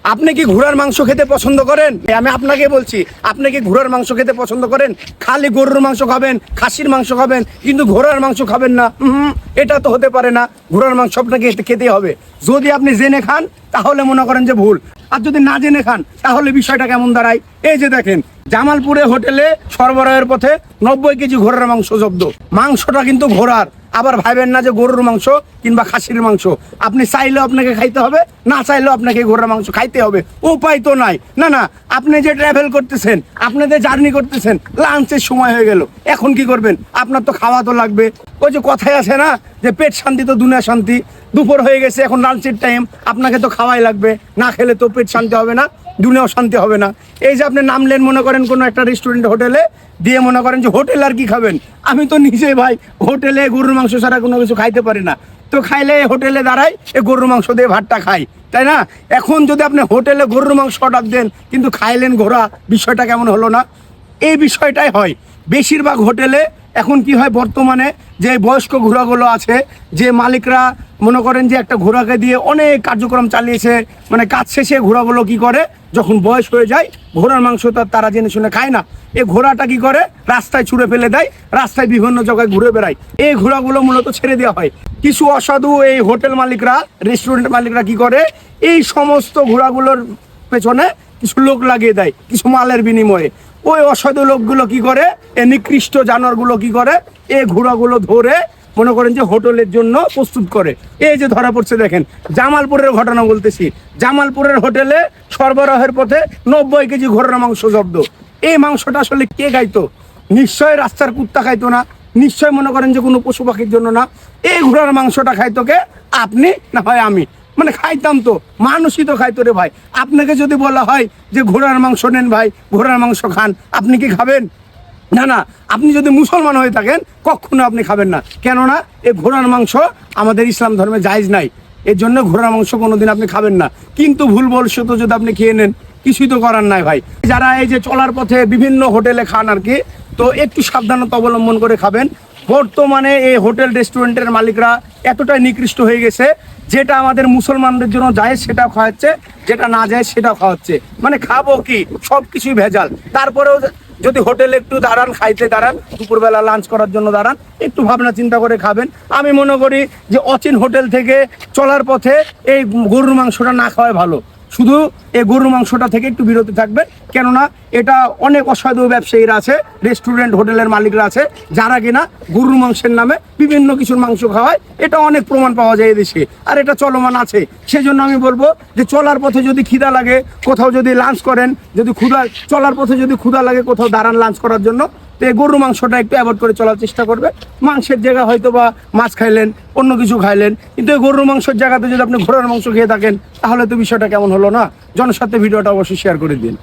আপনি কি ঘোড়ার মাংস খেতে পছন্দ করেন? আমি আপনাকে বলছি, আপনি কি ঘোড়ার মাংস খেতে পছন্দ করেন? খালি গরুর মাংস খাবেন, খাসির মাংস খাবেন, কিন্তু ঘোড়ার মাংস খাবেন না? এটা তো হতে পারে না। ঘোড়ার মাংস আপনাকে খেতেই হবে। যদি আপনি জেনে খান তাহলে মনে করেন যে ভুল, আর যদি না জেনে খান তাহলে বিষয়টা কেমন দাঁড়ায়। এই যে দেখেন, জামালপুরে হোটেলে সরবরাহের পথে 90 কেজি ঘোড়ার মাংস জব্দ। মাংসটা কিন্তু ঘোড়ার। আবার ভাবেন না যে গরুর মাংস কিংবা খাসির মাংস। আপনি চাইলেও আপনাকে খাইতে হবে, না চাইলেও আপনাকে ঘোড়ার মাংস খাইতে হবে, উপায় তো নাই। না না, আপনি যে ট্রাভেল করতেছেন, আপনি যে জার্নি করতেছেন, লাঞ্চের সময় হয়ে গেল, এখন কি করবেন? আপনার তো খাওয়া তো লাগবে। ওই যে কথাই আছে না, যে পেট শান্তি তো দুনিয়া শান্তি। দুপুর হয়ে গেছে, এখন লাঞ্চের টাইম, আপনাকে তো খাওয়াই লাগবে। না খেলে তো পেট শান্তি হবে না, দুনিয়াও শান্তি হবে না। এই যে আপনি নামলেন মনে করেন কোনো একটা রেস্টুরেন্ট হোটেলে, দিয়ে মনে করেন যে হোটেল আর কি খাবেন। আমি তো নিজে ভাই হোটেলে গরুর মাংস ছাড়া কোনো কিছু খাইতে পারি না। তো খাইলে হোটেলে দাঁড়াই, এই গরুর মাংস দিয়ে ভাতটা খাই, তাই না? এখন যদি আপনি হোটেলে গরুর মাংস অর্ডার দেন কিন্তু খাইলেন ঘোড়া, বিষয়টা কেমন হলো না? এই বিষয়টাই হয় বেশিরভাগ হোটেলে। এখন কি হয়, বর্তমানে যে বয়স্ক ঘোড়াগুলো আছে, যে মালিকরা মনে করেন যে একটা ঘোড়াকে দিয়ে অনেক কার্যক্রম চালিয়েছে, মানে কাজ শেষে ঘোড়াগুলো কি করে, যখন বয়স হয়ে যায় ঘোড়ার মাংস তারা জেনে শুনে খায় না। এই ঘোড়াটা কি করে, রাস্তায় ছুঁড়ে ফেলে দেয়, রাস্তায় বিভিন্ন জায়গায় ঘুরে বেড়ায়। এই ঘোড়াগুলো মূলত ছেড়ে দেওয়া হয়। কিছু অসাধু এই হোটেল মালিকরা, রেস্টুরেন্ট মালিকরা কি করে, এই সমস্ত ঘোড়াগুলোর পেছনে কিছু লোক লাগিয়ে দেয় কিছু মালের বিনিময়ে। ওই অসাধু লোকগুলো কি করে, এই নিকৃষ্ট জানোয়ারগুলো কি করে, এই ঘোড়াগুলো ধরে মনে করেন যে হোটেলের জন্য প্রস্তুত করে। এই যে ধরা পড়ছে দেখেন, জামালপুরের ঘটনা বলতেছি। জামালপুরের হোটেলে সরবরাহের পথে 90 কেজি ঘোড়ার মাংস জব্দ। এই মাংসটা আসলে কে খাইতো? নিশ্চয় রাস্তার কুত্তা খাইতো না, নিশ্চয় মনে করেন যে কোনো পশু পাখির জন্য না। এই ঘোড়ার মাংসটা খাইতো কে? আপনি না হয় আমি। মানে খাইতাম তো, মানুষই তো খাইতো রে ভাই। আপনাকে যদি বলা হয় যে ঘোড়ার মাংস নেন ভাই, ঘোড়ার মাংস খান, আপনি কি খাবেন? না না, আপনি যদি মুসলমান হয়ে থাকেন কখনো আপনি খাবেন না। কেননা এই ঘোড়ার মাংস আমাদের ইসলাম ধর্মে জায়েজ নাই। এর জন্য ঘোড়ার মাংস কোনোদিন আপনি খাবেন না। কিন্তু ভুলবশত যদি আপনি খেয়ে নেন, কিছুই তো করার নাই ভাই। যারা এই যে চলার পথে বিভিন্ন হোটেলে খান আর কি, তো একটু সাবধানতা অবলম্বন করে খাবেন। বর্তমানে এই হোটেল রেস্টুরেন্টের মালিকরা এতটাই নিকৃষ্ট হয়ে গেছে, যেটা আমাদের মুসলমানদের জন্য যায় সেটাও খাওয়াচ্ছে, যেটা না যায় সেটাও খাওয়াচ্ছে। মানে খাবো কি, সব কিছুই ভেজাল। তারপরেও যদি হোটেলে একটু দাঁড়ান, খাইতে দাঁড়ান, দুপুরবেলা লাঞ্চ করার জন্য দাঁড়ান, একটু ভাবনা চিন্তা করে খাবেন। আমি মনে করি যে অচিন হোটেল থেকে চলার পথে এই গরুর মাংসটা না খাওয়াই ভালো। শুধু এই গরুর মাংসটা থেকে একটু বিরত থাকবেন। কেননা এটা অনেক অসাধু ব্যবসায়ীরা আছে, রেস্টুরেন্ট হোটেলের মালিকরা আছে, যারা কিনা গরুর মাংসের নামে বিভিন্ন কিছুর মাংস খাওয়ায়। এটা অনেক প্রমাণ পাওয়া যায় এদেশে, আর এটা চলমান আছে। সেজন্য আমি বলবো যে চলার পথে যদি খিদা লাগে, কোথাও যদি লাঞ্চ করেন, যদি চলার পথে যদি ক্ষুধা লাগে, কোথাও দাঁড়ান লাঞ্চ করার জন্য, তো এই গরুর মাংসটা একটু অ্যাভয়েড করে চলার চেষ্টা করবে। মাংসের জায়গা হয়তো বা মাছ খাইলেন, অন্য কিছু খাইলেন, কিন্তু এই গরুর মাংসের জায়গাতে যদি আপনি ঘোড়ার মাংস খেয়ে থাকেন, তাহলে তো বিষয়টা কেমন হলো না? জনস্বার্থে ভিডিওটা অবশ্যই শেয়ার করে দিন।